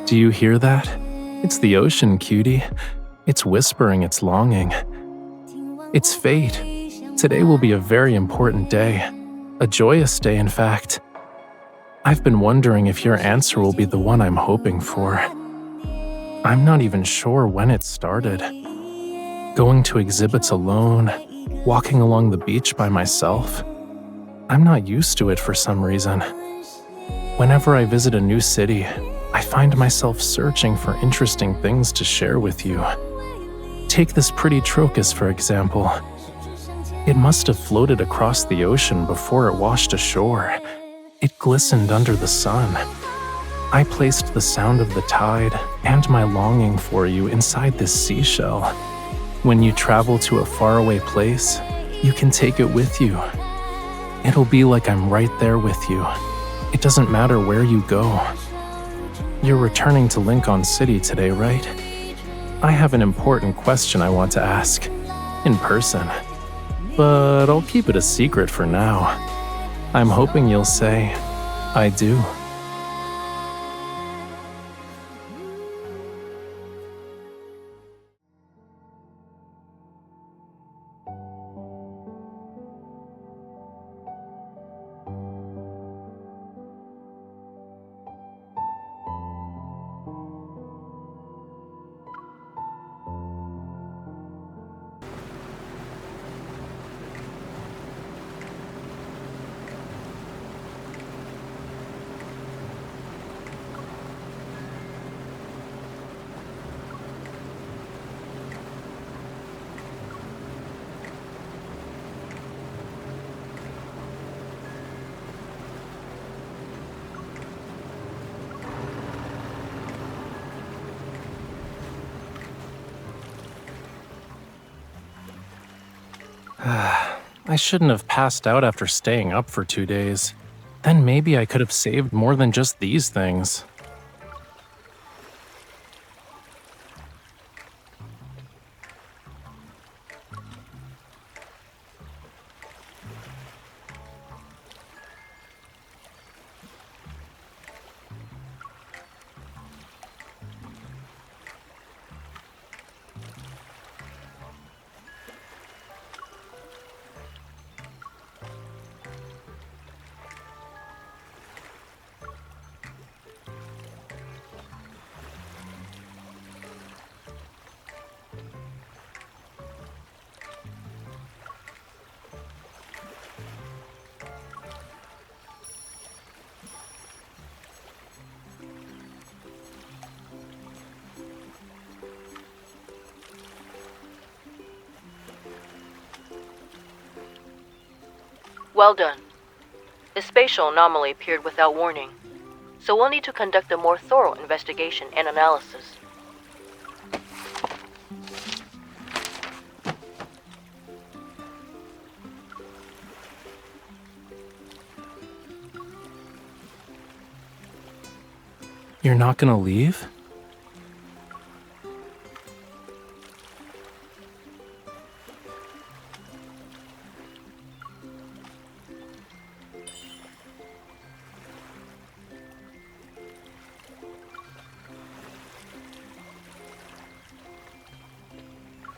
Do you hear that? It's the ocean, cutie. It's whispering its longing. It's fate. Today will be a very important day. A joyous day, in fact. I've been wondering if your answer will be the one I'm hoping for. I'm not even sure when it started. Going to exhibits alone, walking along the beach by myself. I'm not used to it for some reason. Whenever I visit a new city, I find myself searching for interesting things to share with you. Take this pretty trocus, for example. It must have floated across the ocean before it washed ashore. It glistened under the sun. I placed the sound of the tide and my longing for you inside this seashell. When you travel to a faraway place, you can take it with you. It'll be like I'm right there with you. It doesn't matter where you go. You're returning to Lincoln City today, right? I have an important question I want to ask, in person. But I'll keep it a secret for now. I'm hoping you'll say, I do. I shouldn't have passed out after staying up for 2 days. Then maybe I could have saved more than just these things. Well done. The spatial anomaly appeared without warning, so we'll need to conduct a more thorough investigation and analysis. You're not gonna leave?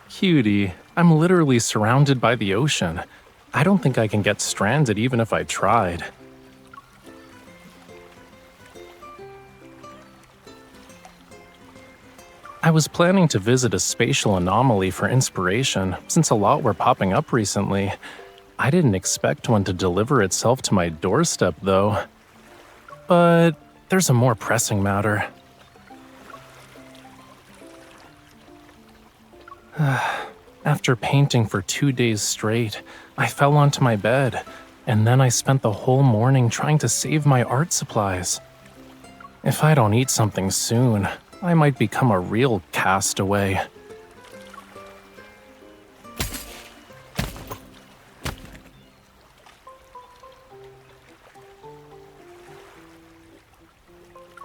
Cutie, I'm literally surrounded by the ocean. I don't think I can get stranded even if I tried. I was planning to visit a spatial anomaly for inspiration, since a lot were popping up recently. I didn't expect one to deliver itself to my doorstep, though. But there's a more pressing matter. After painting for 2 days straight, I fell onto my bed, and then I spent the whole morning trying to save my art supplies. If I don't eat something soon, I might become a real castaway.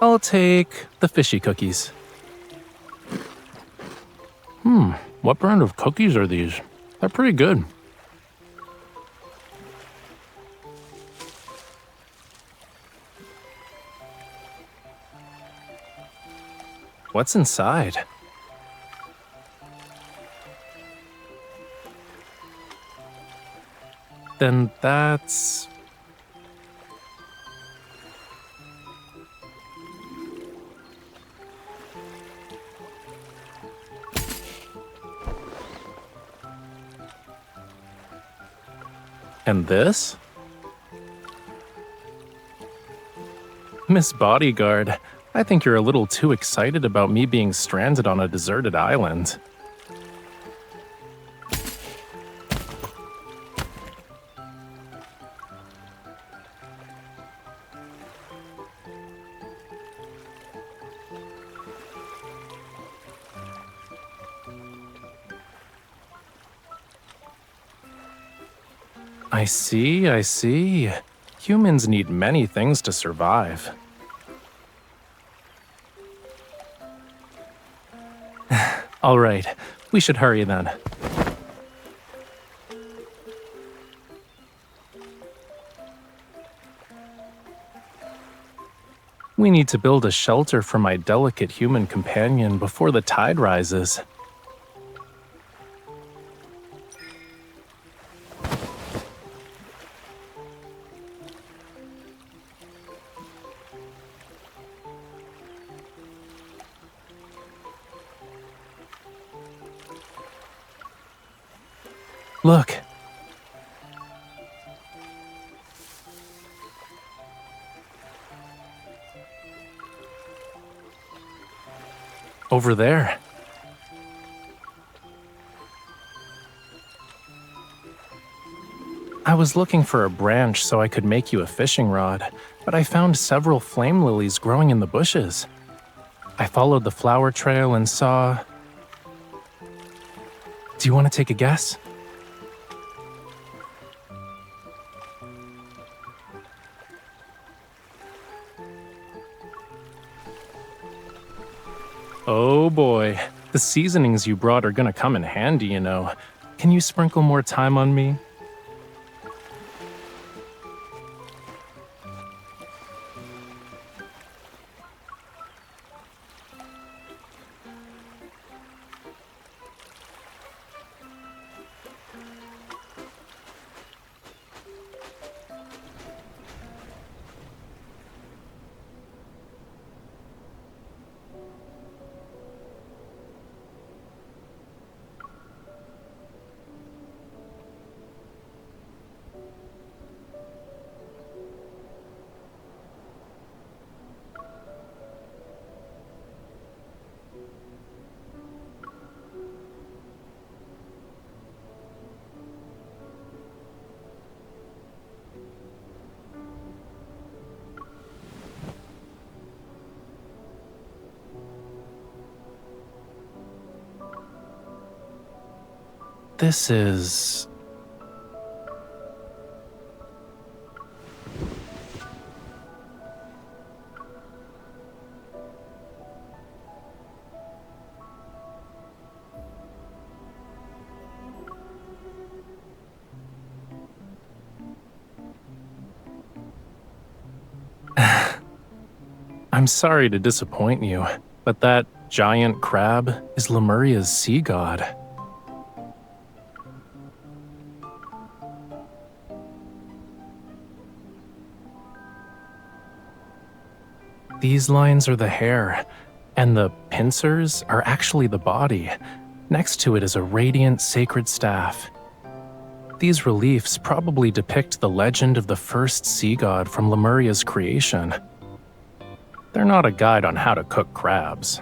I'll take the fishy cookies. What brand of cookies are these? They're pretty good. What's inside? Then that's... And this? Miss Bodyguard, I think you're a little too excited about me being stranded on a deserted island. I see. Humans need many things to survive. All right, we should hurry then. We need to build a shelter for my delicate human companion before the tide rises. Look. Over there. I was looking for a branch so I could make you a fishing rod, but I found several flame lilies growing in the bushes. I followed the flower trail and saw... Do you want to take a guess? Oh boy, the seasonings you brought are gonna come in handy, you know. Can you sprinkle more thyme on me? This is... I'm sorry to disappoint you, but that giant crab is Lemuria's sea god. These lines are the hair, and the pincers are actually the body. Next to it is a radiant sacred staff. These reliefs probably depict the legend of the first sea god from Lemuria's creation. They're not a guide on how to cook crabs.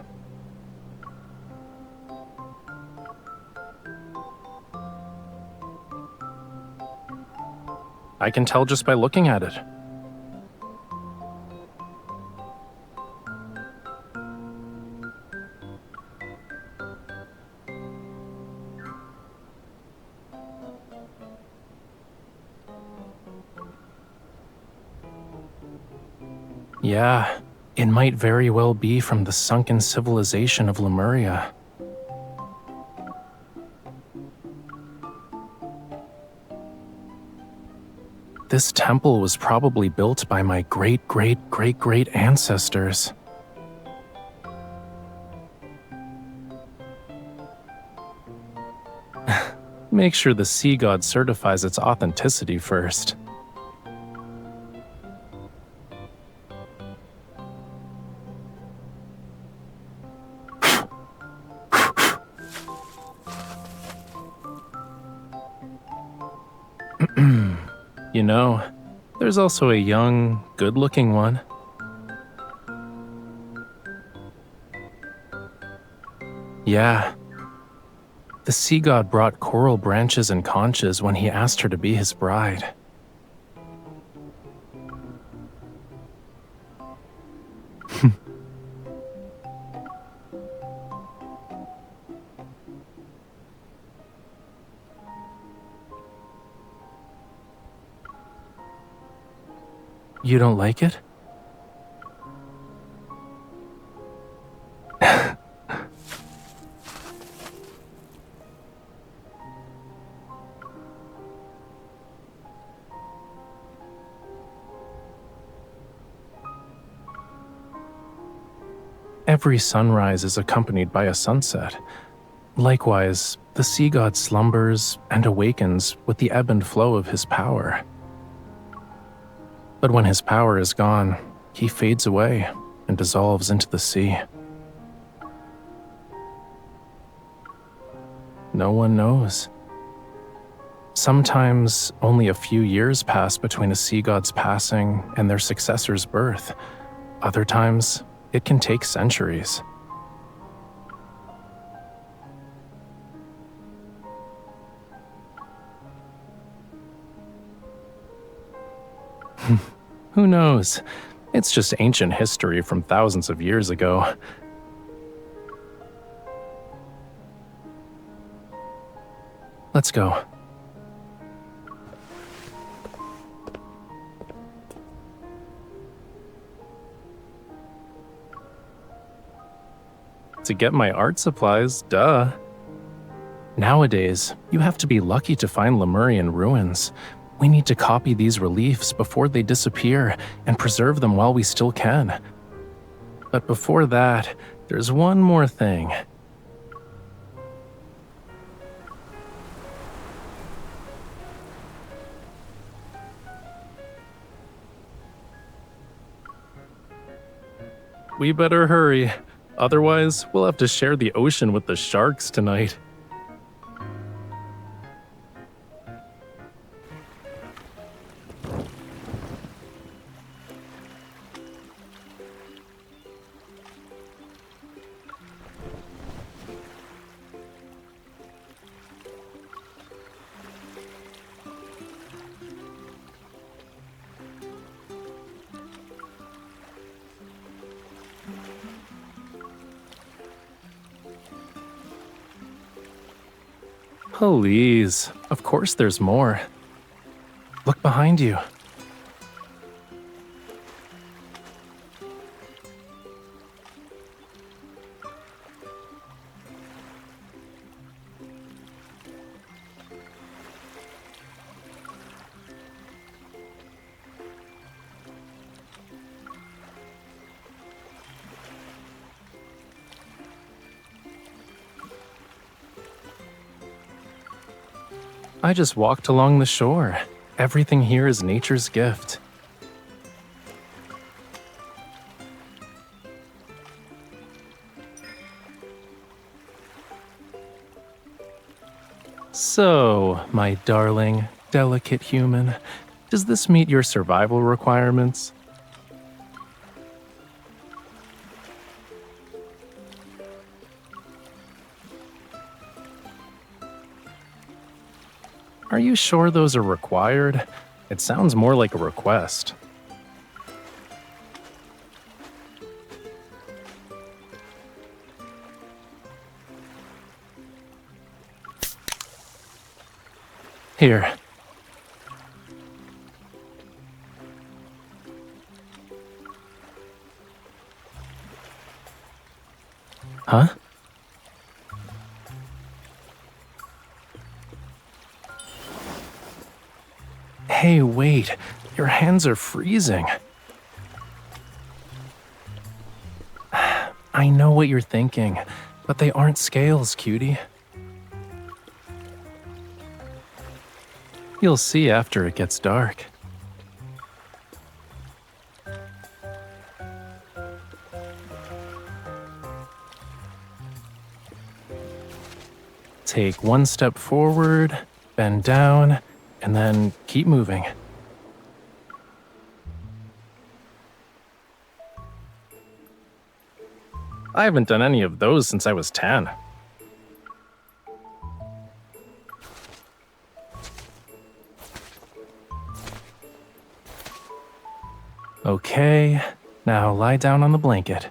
I can tell just by looking at it. Yeah, it might very well be from the sunken civilization of Lemuria. This temple was probably built by my great-great-great-great ancestors. Make sure the sea god certifies its authenticity first. You know, there's also a young, good-looking one. Yeah. The sea god brought coral branches and conches when he asked her to be his bride. You don't like it? Every sunrise is accompanied by a sunset. Likewise, the sea god slumbers and awakens with the ebb and flow of his power. But when his power is gone, he fades away and dissolves into the sea. No one knows. Sometimes only a few years pass between a sea god's passing and their successor's birth. Other times, it can take centuries. Who knows? It's just ancient history from thousands of years ago. Let's go. To get my art supplies, duh. Nowadays, you have to be lucky to find Lemurian ruins. We need to copy these reliefs before they disappear and preserve them while we still can. But before that, there's one more thing. We better hurry. Otherwise, we'll have to share the ocean with the sharks tonight. Please, of course there's more. Look behind you. I just walked along the shore. Everything here is nature's gift. So, my darling, delicate human, does this meet your survival requirements? Are you sure those are required? It sounds more like a request. Here. Huh? Hey, wait. Your hands are freezing. I know what you're thinking, but they aren't scales, cutie. You'll see after it gets dark. Take one step forward, bend down, and then keep moving. I haven't done any of those since I was 10. Okay, now lie down on the blanket.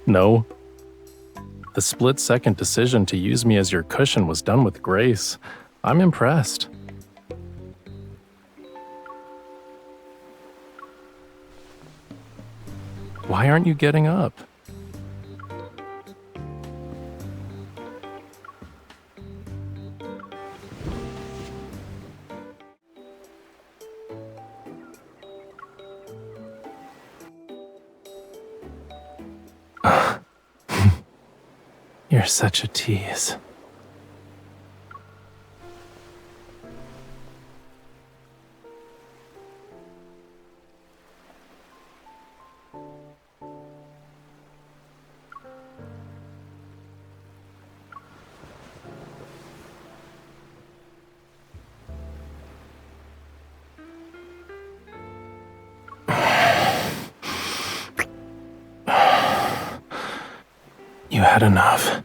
No. The split-second decision to use me as your cushion was done with grace. I'm impressed. Why aren't you getting up? You're such a tease. You had enough.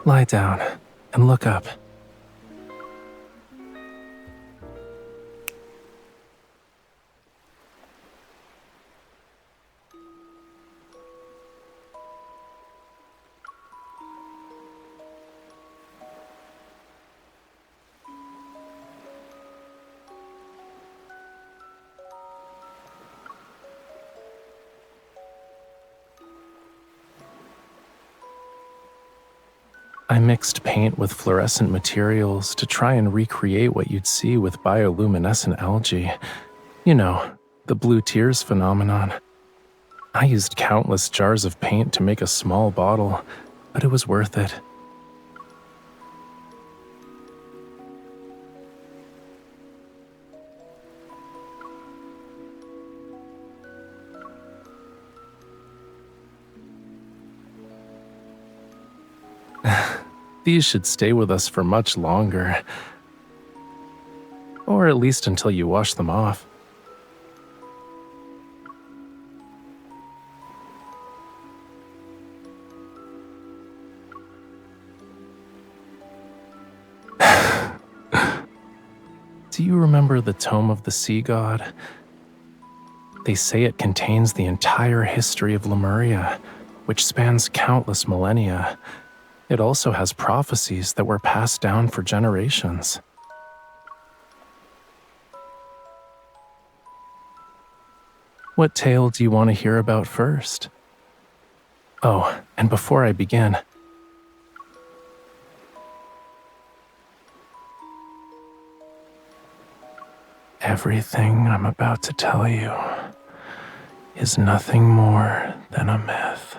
Lie down and look up. I mixed paint with fluorescent materials to try and recreate what you'd see with bioluminescent algae. You know, the blue tears phenomenon. I used countless jars of paint to make a small bottle, but it was worth it. These should stay with us for much longer. Or at least until you wash them off. Do you remember the Tome of the Sea God? They say it contains the entire history of Lemuria, which spans countless millennia. It also has prophecies that were passed down for generations. What tale do you want to hear about first? Oh, and before I begin, everything I'm about to tell you is nothing more than a myth.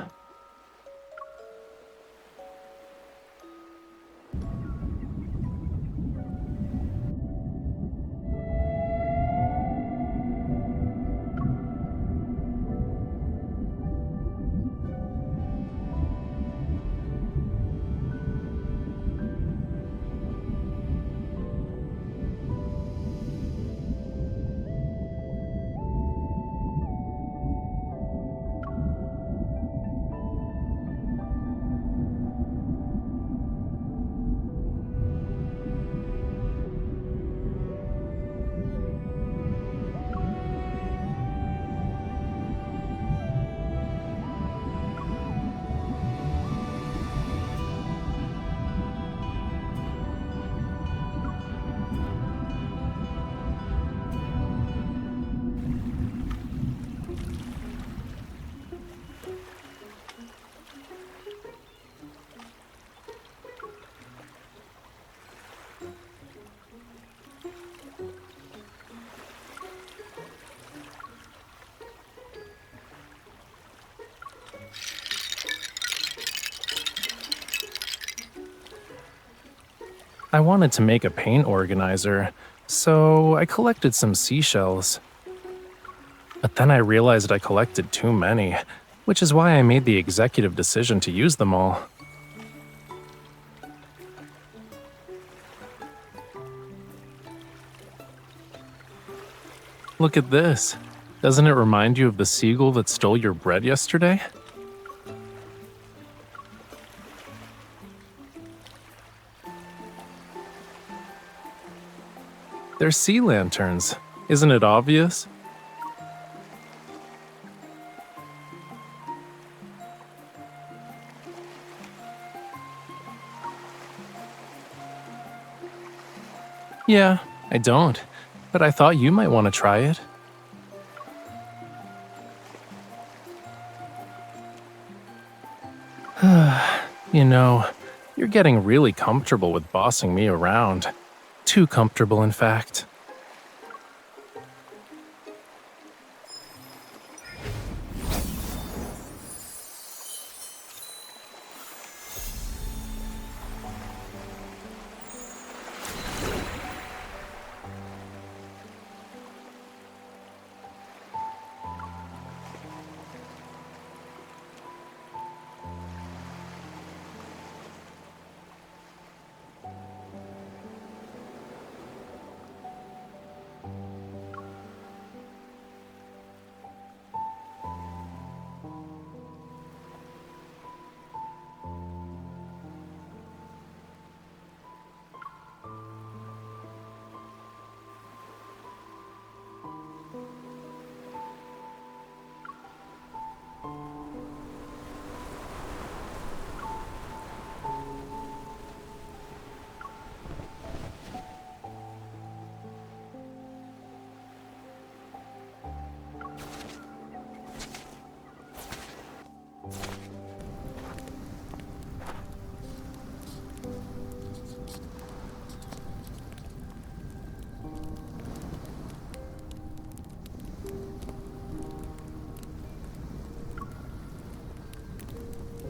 I wanted to make a paint organizer, so I collected some seashells. But then I realized I collected too many, which is why I made the executive decision to use them all. Look at this. Doesn't it remind you of the seagull that stole your bread yesterday? They're sea lanterns. Isn't it obvious? Yeah, I don't, but I thought you might want to try it. You know, you're getting really comfortable with bossing me around. Too comfortable, in fact.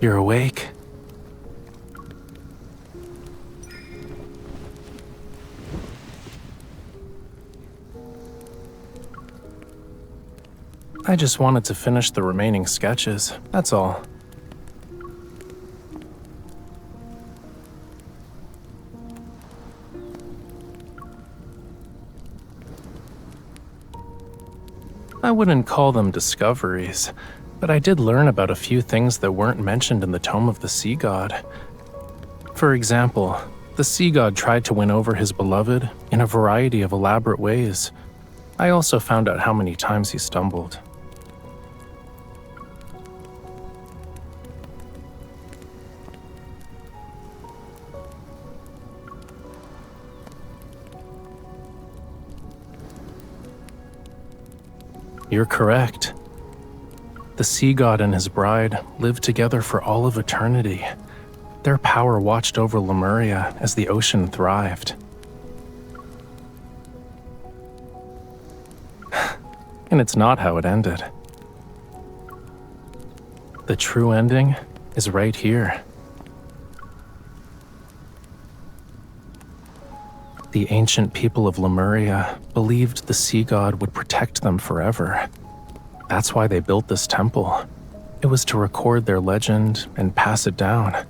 You're awake? I just wanted to finish the remaining sketches, that's all. I wouldn't call them discoveries, but I did learn about a few things that weren't mentioned in the Tome of the Sea God. For example, the Sea God tried to win over his beloved in a variety of elaborate ways. I also found out how many times he stumbled. You're correct. The Sea God and his bride lived together for all of eternity. Their power watched over Lemuria as the ocean thrived. And it's not how it ended. The true ending is right here. The ancient people of Lemuria believed the Sea God would protect them forever. That's why they built this temple. It was to record their legend and pass it down.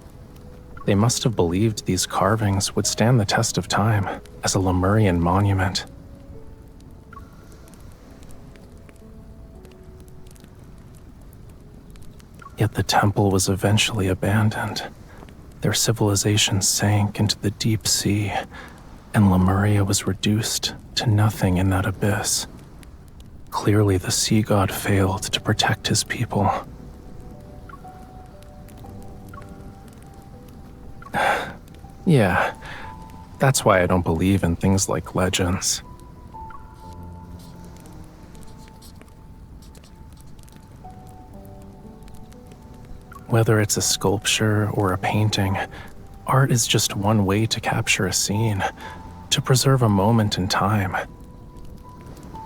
They must have believed these carvings would stand the test of time as a Lemurian monument. Yet the temple was eventually abandoned. Their civilization sank into the deep sea, and Lemuria was reduced to nothing in that abyss. Clearly, the Sea God failed to protect his people. Yeah, that's why I don't believe in things like legends. Whether it's a sculpture or a painting, art is just one way to capture a scene, to preserve a moment in time.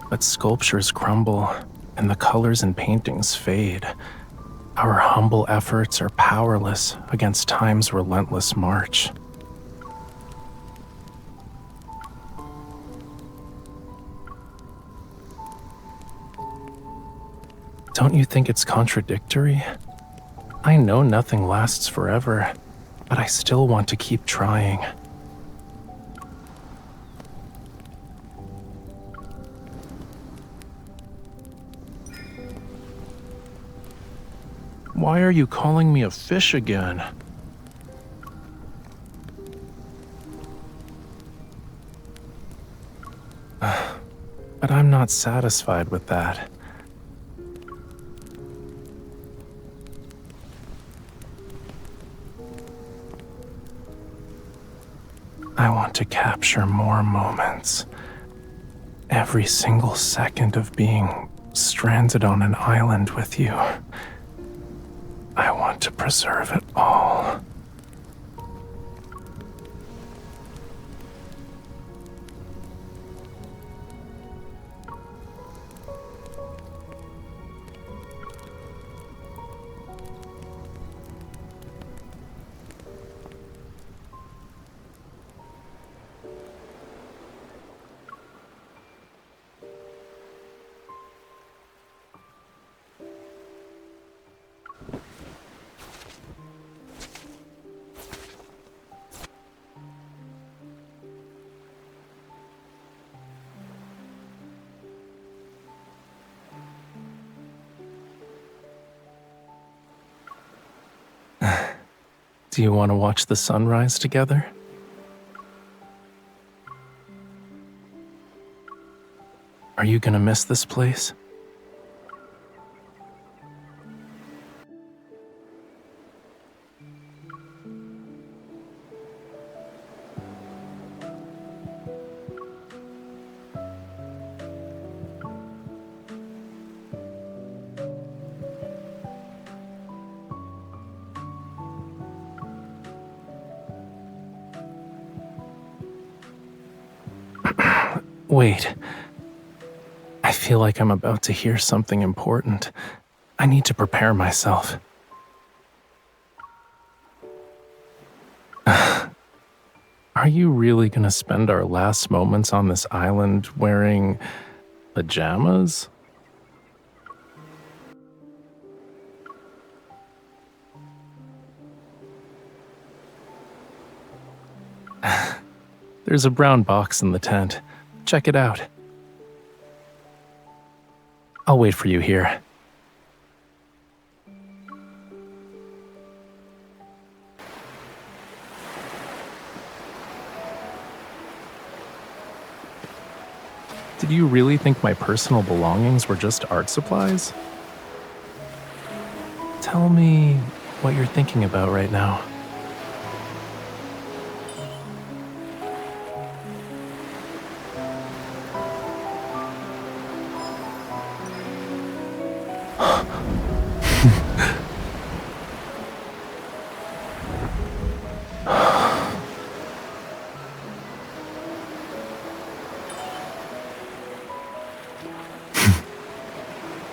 But sculptures crumble, and the colors in paintings fade. Our humble efforts are powerless against time's relentless march. Don't you think it's contradictory? I know nothing lasts forever, but I still want to keep trying. Why are you calling me a fish again? But I'm not satisfied with that. I want to capture more moments. Every single second of being stranded on an island with you. I want to preserve it all. Do you want to watch the sunrise together? Are you gonna miss this place? Wait. I feel like I'm about to hear something important. I need to prepare myself. Are you really gonna spend our last moments on this island wearing pajamas? There's a brown box in the tent. Check it out. I'll wait for you here. Did you really think my personal belongings were just art supplies? Tell me what you're thinking about right now.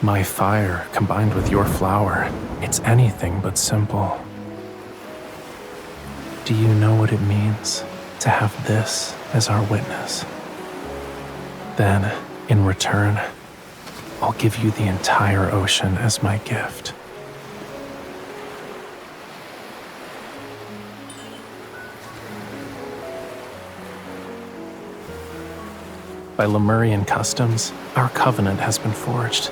My fire combined with your flower, it's anything but simple. Do you know what it means to have this as our witness? Then, in return, I'll give you the entire ocean as my gift. By Lemurian customs, our covenant has been forged.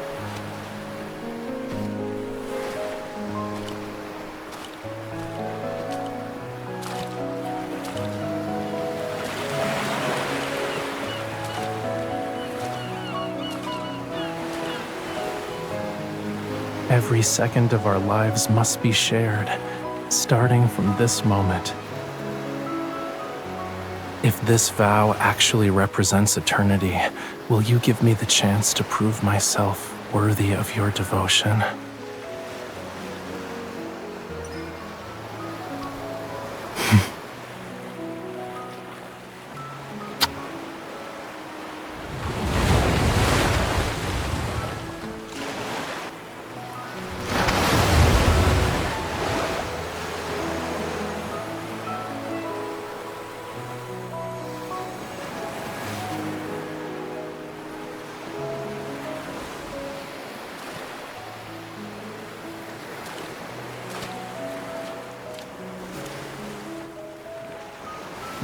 Every second of our lives must be shared, starting from this moment. If this vow actually represents eternity, will you give me the chance to prove myself worthy of your devotion?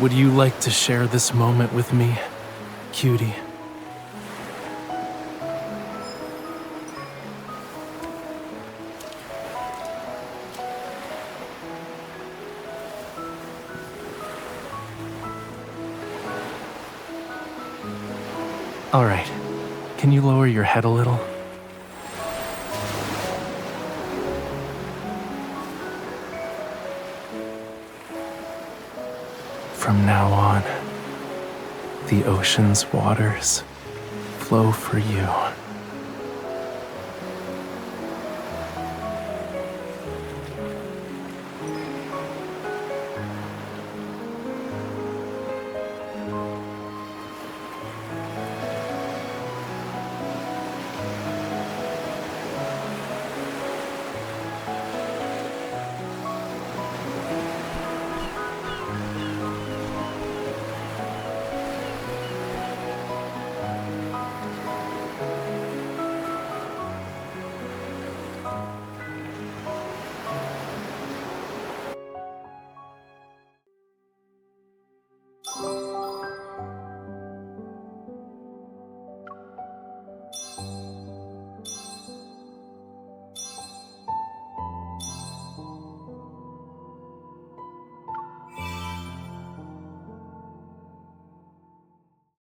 Would you like to share this moment with me, cutie? All right, can you lower your head a little? From now on, the ocean's waters flow for you.